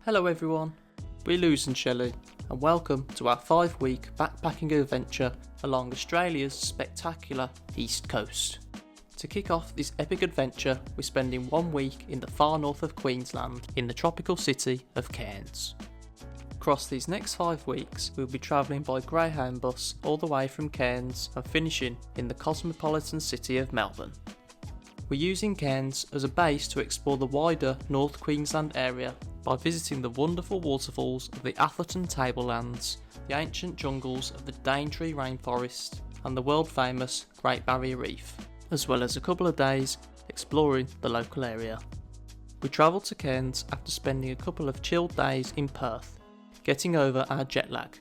Hello everyone, we're Luz and Shelley and welcome to our 5-week backpacking adventure along Australia's spectacular east coast. To kick off this epic adventure, we're spending 1 week in the far north of Queensland in the tropical city of Cairns. Across these next 5 weeks, we'll be travelling by Greyhound bus all the way from Cairns and finishing in the cosmopolitan city of Melbourne. We're using Cairns as a base to explore the wider North Queensland area by visiting the wonderful waterfalls of the Atherton Tablelands, the ancient jungles of the Daintree rainforest and the world famous Great Barrier Reef, as well as a couple of days exploring the local area. We travelled to Cairns after spending a couple of chilled days in Perth, getting over our jet lag.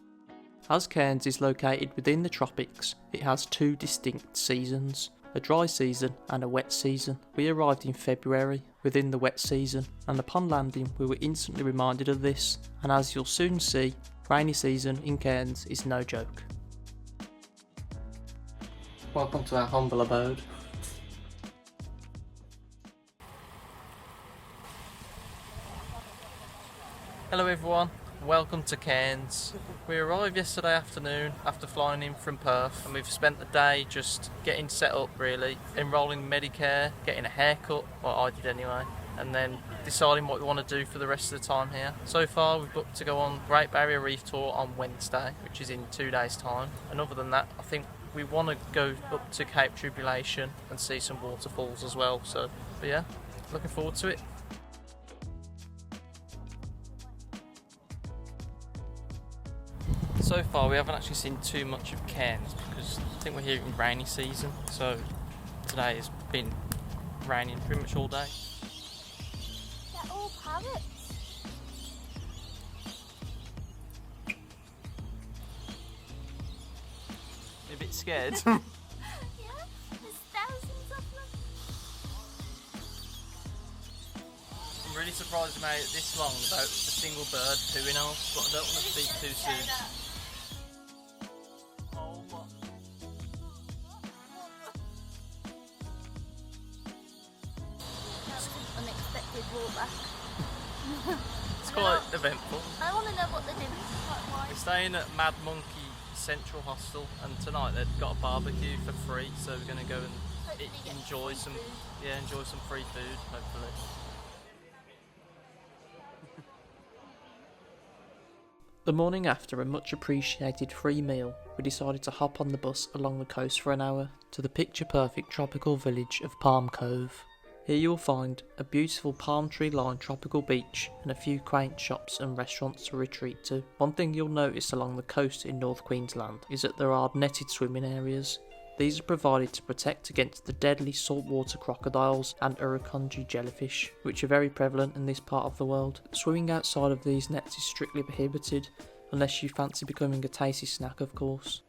As Cairns is located within the tropics, it has 2 distinct seasons, a dry season and a wet season. We arrived in February within the wet season, and upon landing we were instantly reminded of this, and as you'll soon see, rainy season in Cairns is no joke. Welcome to our humble abode. Hello everyone, welcome to Cairns. We arrived yesterday afternoon after flying in from Perth, and we've spent the day just getting set up really, enrolling in Medicare, getting a haircut, well I did anyway, and then deciding what we want to do for the rest of the time here. So far we've booked to go on Great Barrier Reef tour on Wednesday, which is in 2 days time, and other than that I think we want to go up to Cape Tribulation and see some waterfalls as well, so but yeah, looking forward to it. So far we haven't actually seen too much of Cairns because I think we're here in rainy season, so today has been raining pretty much all day. They're all parrots. You're a bit scared? Yeah, there's thousands of them. I'm really surprised we made it this long without a single bird cooing else, but I don't want to speak too soon. Oh my. That was an unexpected walk back. It's quite eventful. I want to know what they're doing. Like, why? We're staying at Mad Monkey Central Hostel, and tonight they've got a barbecue for free, so we're going to go and Hopefully get enjoy free some food. enjoy some free food, hopefully. The morning after a much appreciated free meal, we decided to hop on the bus along the coast for an hour to the picture perfect tropical village of Palm Cove. Here you will find a beautiful palm tree lined tropical beach and a few quaint shops and restaurants to retreat to. One thing you'll notice along the coast in North Queensland is that there are netted swimming areas. These are provided to protect against the deadly saltwater crocodiles and urukunji jellyfish, which are very prevalent in this part of the world. Swimming outside of these nets is strictly prohibited, unless you fancy becoming a tasty snack of course.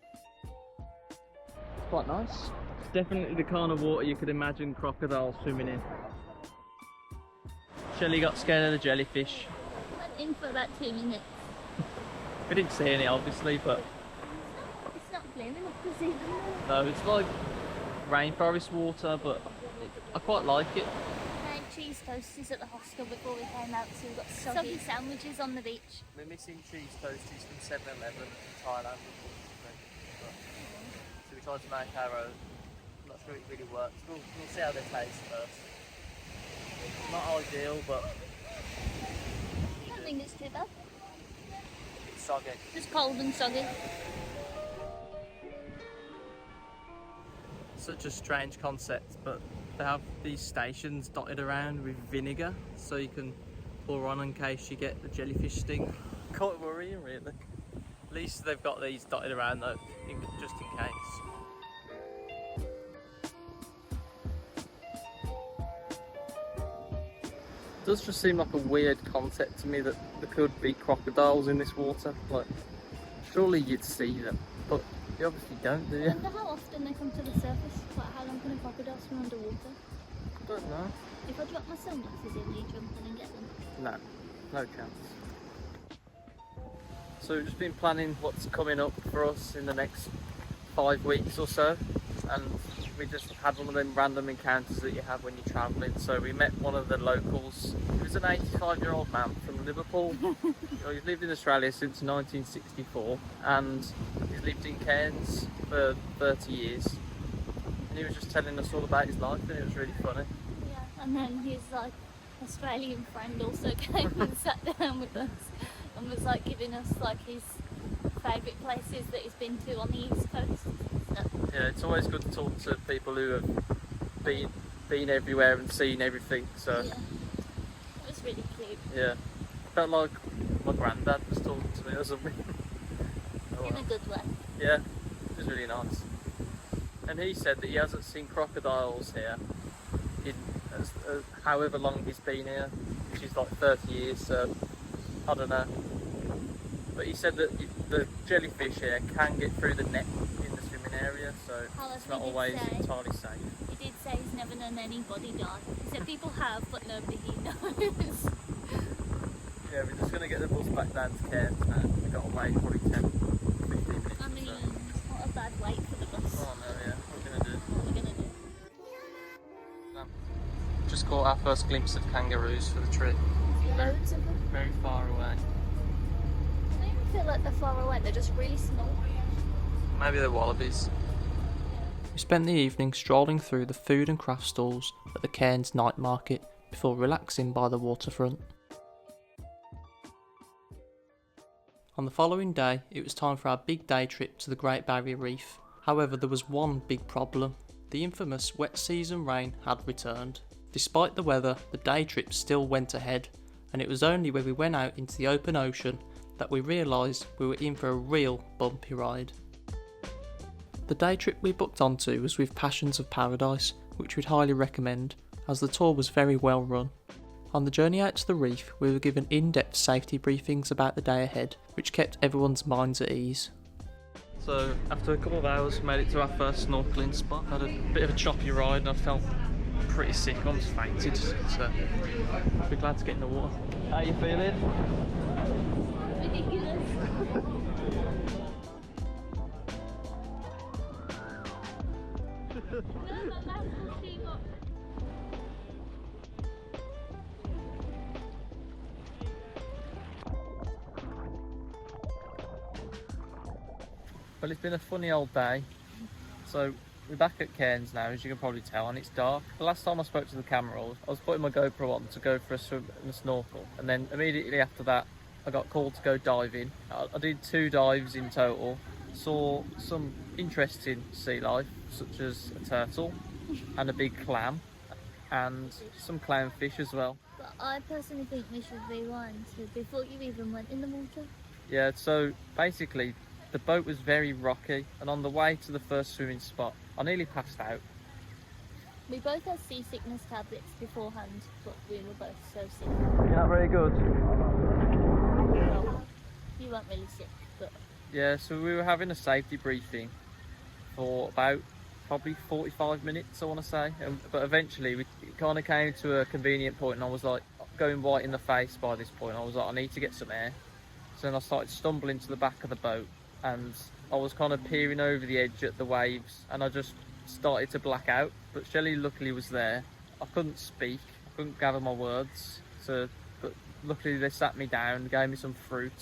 It's quite nice. It's definitely the kind of water you could imagine crocodiles swimming in. Shelley got scared of the jellyfish. Went in for about 2 minutes. We didn't see any obviously, but It's not clear enough to see them. no, it's like rainforest water, but I quite like it. I had cheese toasties at the hostel before we came out, so we got soggy sandwiches on the beach. We're missing cheese toasties from 7-Eleven in Thailand, unfortunately. So we tried to make our own. I'm not sure it really works. We'll see how they taste first. Not ideal, but I don't think it's too bad. it's soggy. Just cold and soggy. Such a strange concept, but they have these stations dotted around with vinegar, so you can pour on in case you get the jellyfish sting. Quite worrying, really. At least they've got these dotted around though, just in case. It does just seem like a weird concept to me that there could be crocodiles in this water. Like, surely you'd see them, but you obviously don't, do I you? wonder how often they come to the surface. Like, how long can a crocodile swim underwater? I don't know. If I drop my sunglasses in, you jump in and get them. No chance. So we've just been planning what's coming up for us in the next 5 weeks or so, and we just had one of them random encounters that you have when you're travelling. So we met one of the locals. He was an 85-year-old man from Liverpool. He's lived in Australia since 1964 and he's lived in Cairns for 30 years. And he was just telling us all about his life and it was really funny. Yeah, and then his like Australian friend also came and sat down with us and was like giving us like his favourite places that he's been to on the East Coast. So. Yeah, it's always good to talk to people who have been everywhere and seen everything. So yeah, it was really cute. Yeah, felt like my granddad was talking to me or something. In a good way. Yeah, it was really nice. And he said that he hasn't seen crocodiles here in however long he's been here, which is like 30 years. So I don't know. But he said that the jellyfish here can get through the net in the swimming area, so it's not always entirely safe. He did say he's never known anybody die. He said people have, but nobody knows. Yeah, we're just going to get the bus back down to Cairns now. We've got to wait probably 10, 15 minutes. I mean, it's not a bad wait for the bus. Oh no, yeah, what are we going to do? What are we going to do? Just caught our first glimpse of kangaroos for the trip. Loads of them. Very far away. I don't even feel like they're far away, they're just really small. Maybe they're wallabies. We spent the evening strolling through the food and craft stalls at the Cairns night market before relaxing by the waterfront. On the following day, it was time for our big day trip to the Great Barrier Reef. However, there was one big problem. The infamous wet season rain had returned. Despite the weather, the day trip still went ahead, and it was only when we went out into the open ocean that we realised we were in for a real bumpy ride. The day trip we booked onto was with Passions of Paradise, which we'd highly recommend, as the tour was very well run. On the journey out to the reef, we were given in-depth safety briefings about the day ahead, which kept everyone's minds at ease. So, after a couple of hours, we made it to our first snorkeling spot. Had a bit of a choppy ride and I felt pretty sick, I almost fainted, so we're glad to get in the water. How are you feeling? Ridiculous. No, my mouth will steam up. Well, it's been a funny old day. So we're back at Cairns now, as you can probably tell, and it's dark. The last time I spoke to the camera, I was putting my GoPro on to go for a swim and a snorkel, and then immediately after that I got called to go diving. I did 2 dives in total, saw some interesting sea life such as a turtle and a big clam and some clownfish as well. But I personally think we should rewind to before you even went in the water. Yeah, so basically the boat was very rocky, and on the way to the first swimming spot I nearly passed out. We both had seasickness tablets beforehand, but we were both so sick. You're not very good. Well, you weren't really sick, but... Yeah, so we were having a safety briefing for about probably 45 minutes, I want to say. But eventually it kind of came to a convenient point and I was like going white in the face by this point. I was like, I need to get some air. So then I started stumbling to the back of the boat and I was kind of peering over the edge at the waves and I just started to black out. But Shelley luckily was there. I couldn't speak, I couldn't gather my words. But luckily they sat me down, gave me some fruit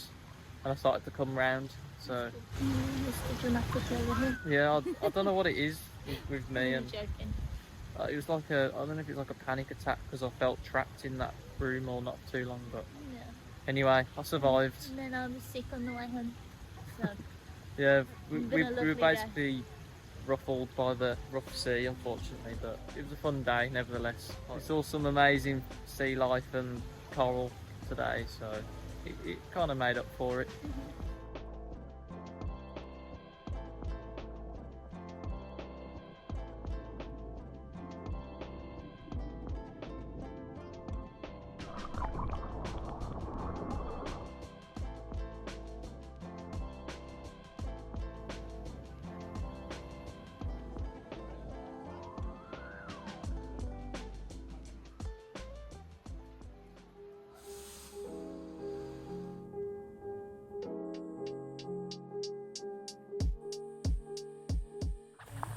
and I started to come round. So Mr. Dramatic over here. yeah, I don't know what it is with me. You're And joking. it was like I don't know if it's like a panic attack because I felt trapped in that room all not too long. But Yeah. anyway, I survived. And then I was sick on the way home. So, Yeah, It's been a we were lovely day. basically ruffled by the rough sea, unfortunately, but it was a fun day nevertheless. I saw some amazing sea life and coral today, so it kind of made up for it.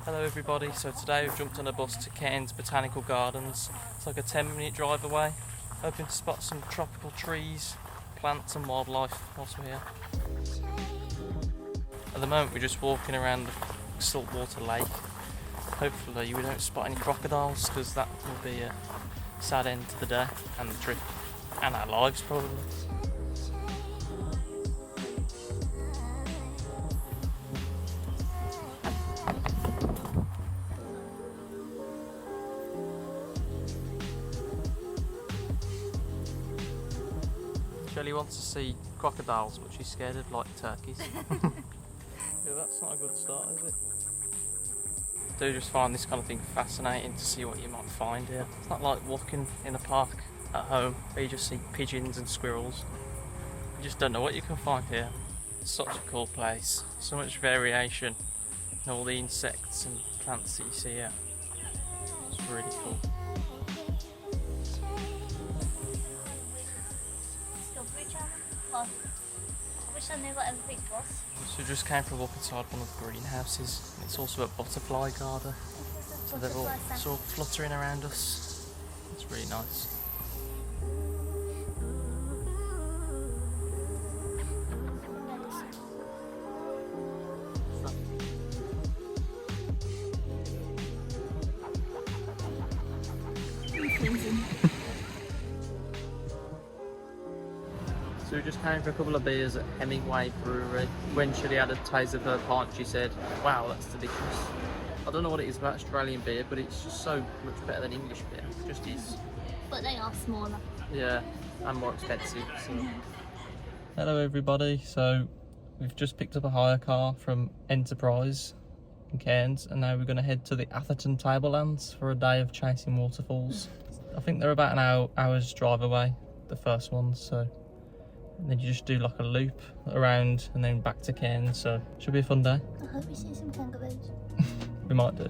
Hello everybody, so today we've jumped on a bus to Cairns Botanical Gardens. It's like a 10-minute drive away, hoping to spot some tropical trees, plants and wildlife whilst we're here. At the moment we're just walking around the saltwater lake. Hopefully we don't spot any crocodiles, because that will be a sad end to the day and the trip and our lives probably. Shelley wants to see crocodiles, but she's scared of like turkeys. Yeah, that's not a good start, is it? I do just find this kind of thing fascinating to see what you might find here. It's not like walking in a park at home where you just see pigeons and squirrels. You just don't know what you can find here. It's such a cool place. So much variation in all the insects and plants that you see here. It's really cool. I wish I knew what everything was. So we just came for a walk inside one of the greenhouses, and it's also a butterfly garden. So they're all sort of fluttering around us. It's really nice. So we just came for a couple of beers at Hemingway Brewery. When Shelley had a taste of her pint, she said, "Wow, that's delicious." I don't know what it is about Australian beer, but it's just so much better than English beer. It just is. But they are smaller. Yeah, and more expensive. So. Hello everybody. So we've just picked up a hire car from Enterprise in Cairns, and now we're going to head to the Atherton Tablelands for a day of chasing waterfalls. I think they're about an hour's drive away, the first ones. So. And then you just do like a loop around and then back to Cairns, so should be a fun day. I hope we see some kangaroos. We might do.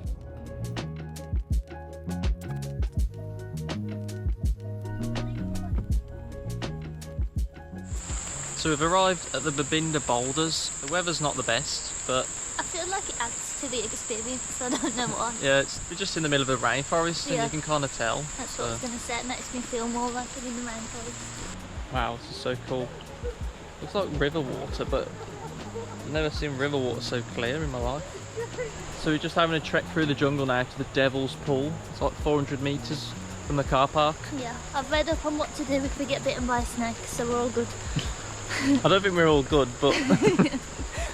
So we've arrived at the Babinda Boulders. The weather's not the best, but I feel like it adds to the experience, I don't know why. yeah, we're just in the middle of a rainforest, and you can kind of tell. That's what I was going to say, it makes me feel more like I'm in the rainforest. Wow, this is so cool. Looks like river water, but I've never seen river water so clear in my life. So we're just having a trek through the jungle now to the Devil's Pool. It's like 400 metres from the car park. Yeah, I've read up on what to do if we get bitten by a snake, so we're all good. I don't think we're all good, but...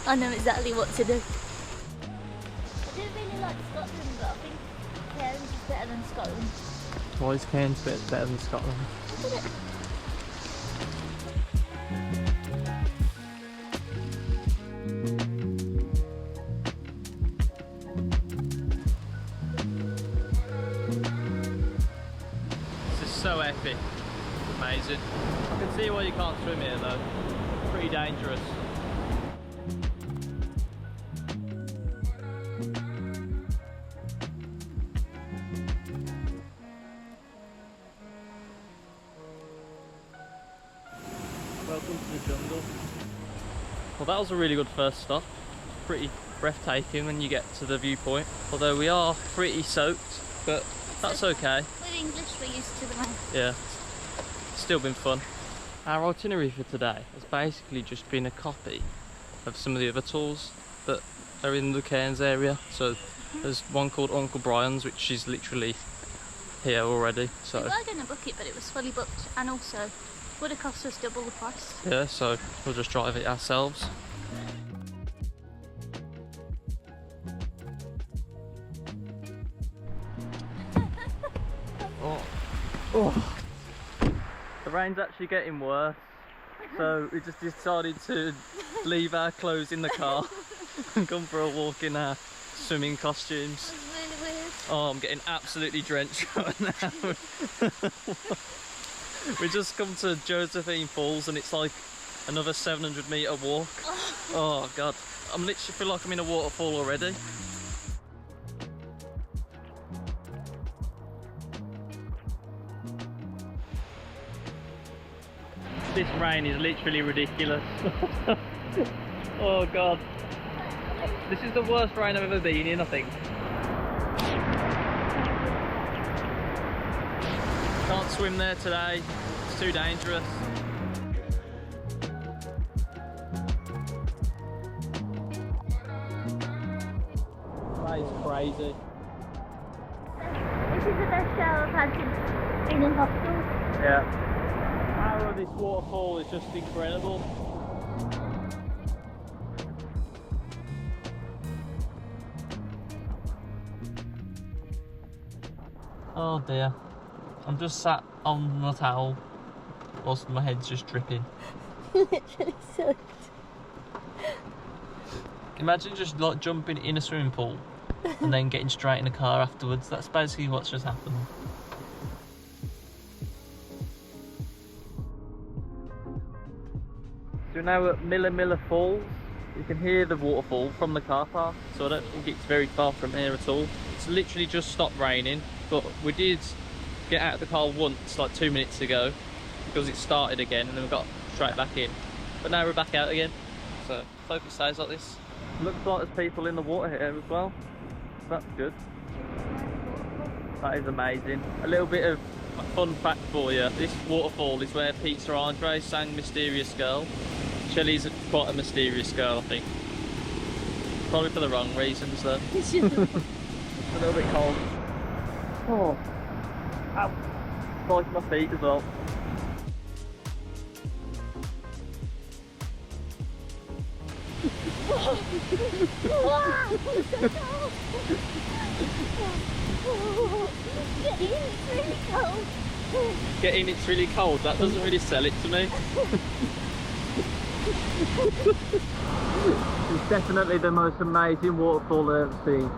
I know exactly what to do. I do really like Scotland, but I think Cairns is better than Scotland. Why is Cairns better than Scotland? Isn't it? So epic. Amazing. I can see why you can't swim here though. Pretty dangerous. Welcome to the jungle. Well, that was a really good first stop. Pretty breathtaking when you get to the viewpoint. Although we are pretty soaked, but that's okay. With English, we're used to the rain. Yeah, it's still been fun. Our itinerary for today has basically just been a copy of some of the other tours that are in the Cairns area. So there's one called Uncle Brian's, which is literally here already. So we were going to book it, but it was fully booked, and also would have cost us double the price. yeah, so we'll just drive it ourselves. Oh. The rain's actually getting worse, so we just decided to leave our clothes in the car and come for a walk in our swimming costumes. It's really weird. Oh, I'm getting absolutely drenched right now. We just come to Josephine Falls and it's like another 700-metre walk. Oh god, I'm literally feel like I'm in a waterfall already. This rain is literally ridiculous. Oh god. This is the worst rain I've ever been in, I think. Can't swim there today, it's too dangerous. That is crazy. This is the best shower I've had since being in hospital. Yeah. The power of this waterfall is just incredible. Oh dear. I'm just sat on my towel whilst my head's just dripping. Literally soaked. Imagine just like jumping in a swimming pool and then getting straight in a car afterwards. That's basically what's just happened. So we're now at Miller Falls. You can hear the waterfall from the car park, so I don't think it's very far from here at all. It's literally just stopped raining, but we did get out of the car once, like 2 minutes ago, because it started again and then we got straight back in. But now we're back out again, so hope it stays like this. Looks like there's people in the water here as well. That's good. That is amazing. A little bit of a fun fact for you. This waterfall is where Peter Andre sang Mysterious Girl. Shelley's quite a mysterious girl, I think. Probably for the wrong reasons though. It's a little bit cold. Oh. Ow. Like my feet as well. Get in, it's really cold. That doesn't really sell it to me. It's definitely the most amazing waterfall I've ever seen.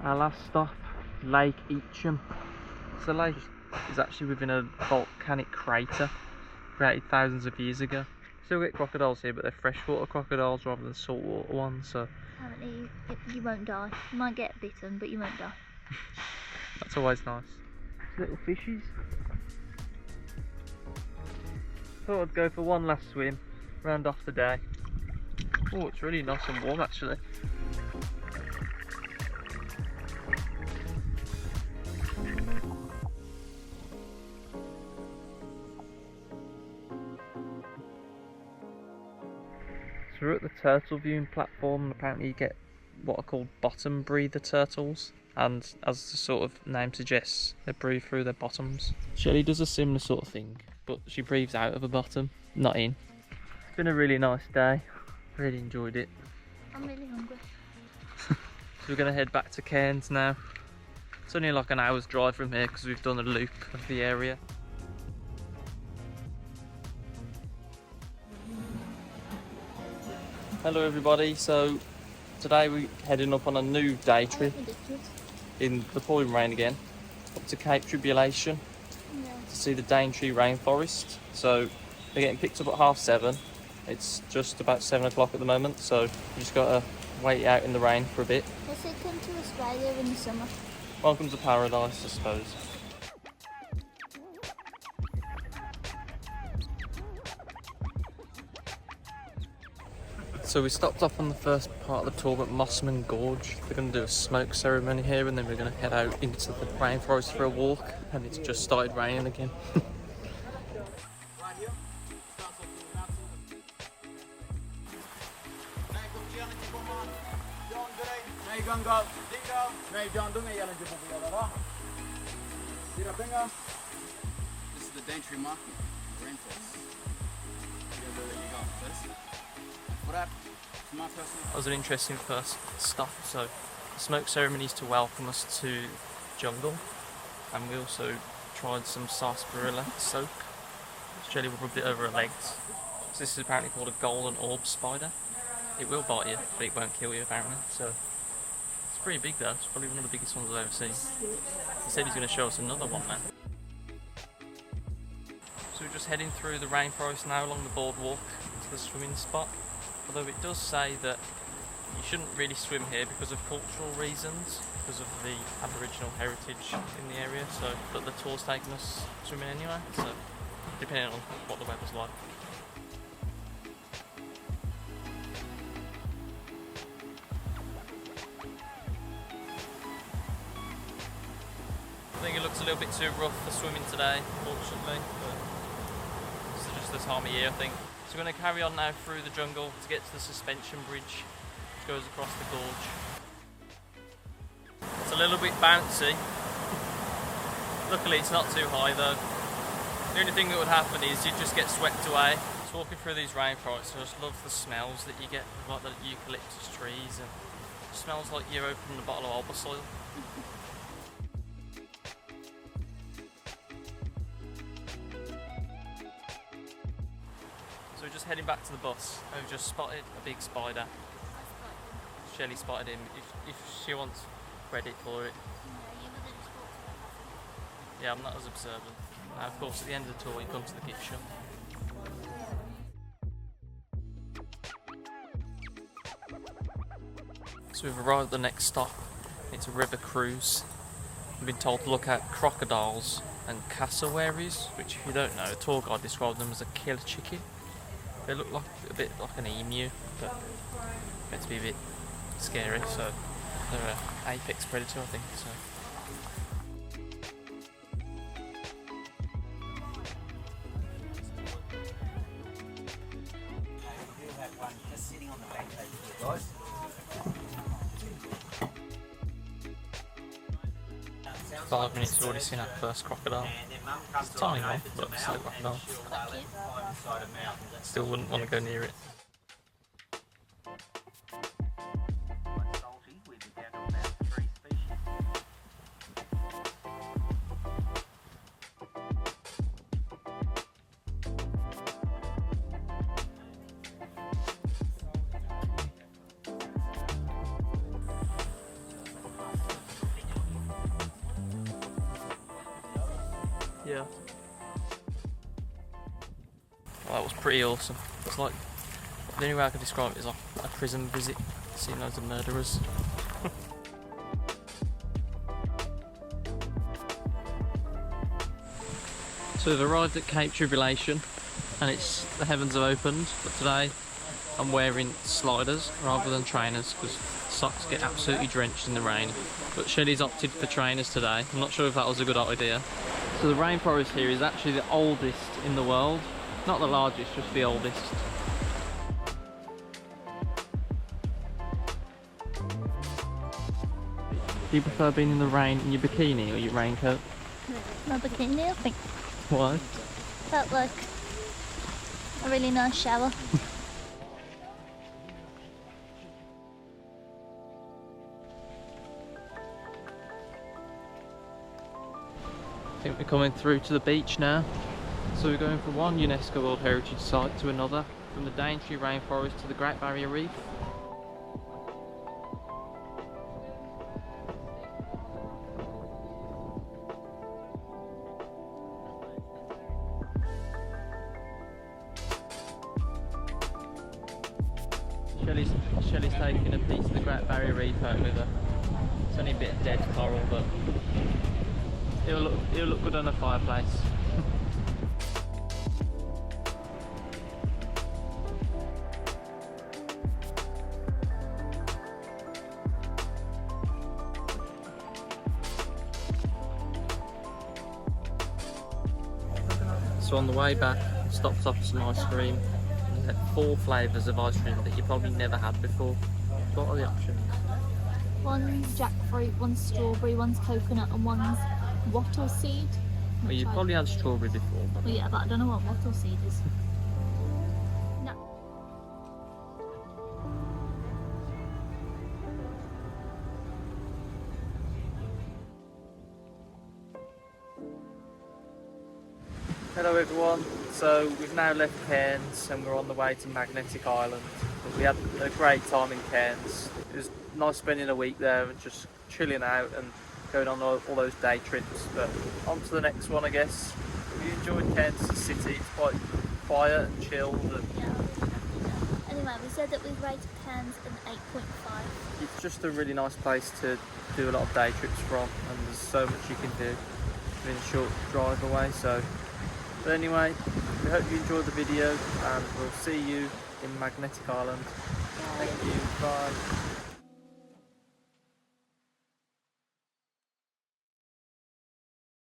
Our last stop, Lake Eacham. So the lake is actually within a volcanic crater created thousands of years ago. Still get crocodiles here, but they're freshwater crocodiles rather than saltwater ones. So Apparently you won't die. You might get bitten, but you won't die. that's always nice. Little fishies. Thought I'd go for one last swim, round off the day. Oh, it's really nice and warm actually. So we're at the turtle viewing platform, and apparently you get what are called bottom breather turtles, and as the sort of name suggests, they breathe through their bottoms. Shelley does a similar sort of thing, but she breathes out of a bottom, not in. It's been a really nice day, really enjoyed it. I'm really hungry. So we're going to head back to Cairns now. It's only like an hour's drive from here because we've done a loop of the area. Hello everybody, so today we're heading up on a new day trip in the pouring rain again, up to Cape Tribulation to see the Daintree rainforest. So we're getting picked up at 7:30. It's just about 7 o'clock at the moment, so we just got to wait out in the rain for a bit. They say come to Australia in the summer. Welcome to paradise, I suppose. So we stopped off on the first part of the tour at Mossman Gorge. We're going to do a smoke ceremony here and then we're going to head out into the rainforest for a walk, and it's just started raining again. This is the Daintree marking, rainforest. That was an interesting first stop. So the smoke ceremony is to welcome us to jungle, and we also tried some sarsaparilla soap. Shelley rubbed it over her legs. So this is apparently called a golden orb spider. It will bite you, but it won't kill you apparently. So it's pretty big though. It's probably one of the biggest ones I've ever seen. He said he's going to show us another one now. So we're just heading through the rainforest now along the boardwalk to the swimming spot. Although it does say that you shouldn't really swim here because of cultural reasons, because of the Aboriginal heritage in the area. So, but the tour's taking us swimming anyway. So, depending on what the weather's like. looks a little bit too rough for swimming today, unfortunately, but it's just the time of year, I think. So we're going to carry on now through the jungle to get to the suspension bridge, which goes across the gorge. It's a little bit bouncy. Luckily it's not too high though. The only thing that would happen is you'd just get swept away. Just walking through these rainforests, I just love the smells that you get with like the eucalyptus trees, and it smells like you're opening a bottle of arbor soil. So we're just heading back to the bus. We've just spotted a big spider. Shelley spotted him. If she wants credit for it. Yeah, I'm not as observant. Now, of course, at the end of the tour, you come to the gift shop. So we've arrived at the next stop. It's a river cruise. We've been told to look at crocodiles and cassowaries, which, if you don't know, a tour guide described them as a killer chicken. They look like a bit like an emu, but meant to be a bit scary. So they're an apex predator, I think. So. Five minutes, we've already seen our first crocodile. It's a tiny one, but still a crocodile. Still wouldn't want to go near it. Yeah. Well, that was pretty awesome. It's like, the only way I could describe it is like a prison visit, seeing loads of murderers. So we've arrived at Cape Tribulation, and the heavens have opened, but today I'm wearing sliders rather than trainers because socks get absolutely drenched in the rain. But Shelley's opted for trainers today. I'm not sure if that was a good idea. So the rainforest here is actually the oldest in the world. Not the largest, just the oldest. Do you prefer being in the rain in your bikini or your raincoat? My bikini, I think. Why? Felt like a really nice shower. I think we're coming through to the beach now. So we're going from one UNESCO World Heritage Site to another, from the Daintree rainforest to the Great Barrier Reef. Shelley's taking a piece of the Great Barrier Reef out with her. It's only a bit of dead coral, but it'll look good on a fireplace. So on the way back, stopped off for some ice cream. And they had 4 flavours of ice cream that you probably never had before. What are the options? One's jackfruit, one's strawberry, one's coconut, and one's wattle seed. Well, you probably had strawberry before. But... Well, yeah, but I don't know what wattle seed is. No. Hello everyone, so we've now left Cairns and we're on the way to Magnetic Island. We had a great time in Cairns. It was nice spending a week there and just chilling out and going on all those day trips, but on to the next one I guess. We enjoyed Cairns as a city, it's quite quiet and chilled. And Yeah. Anyway, we said that we'd rate Cairns an 8.5. it's just a really nice place to do a lot of day trips from, and there's so much you can do within a short drive away. But anyway, we hope you enjoyed the video and we'll see you in Magnetic Island. Thank you, bye.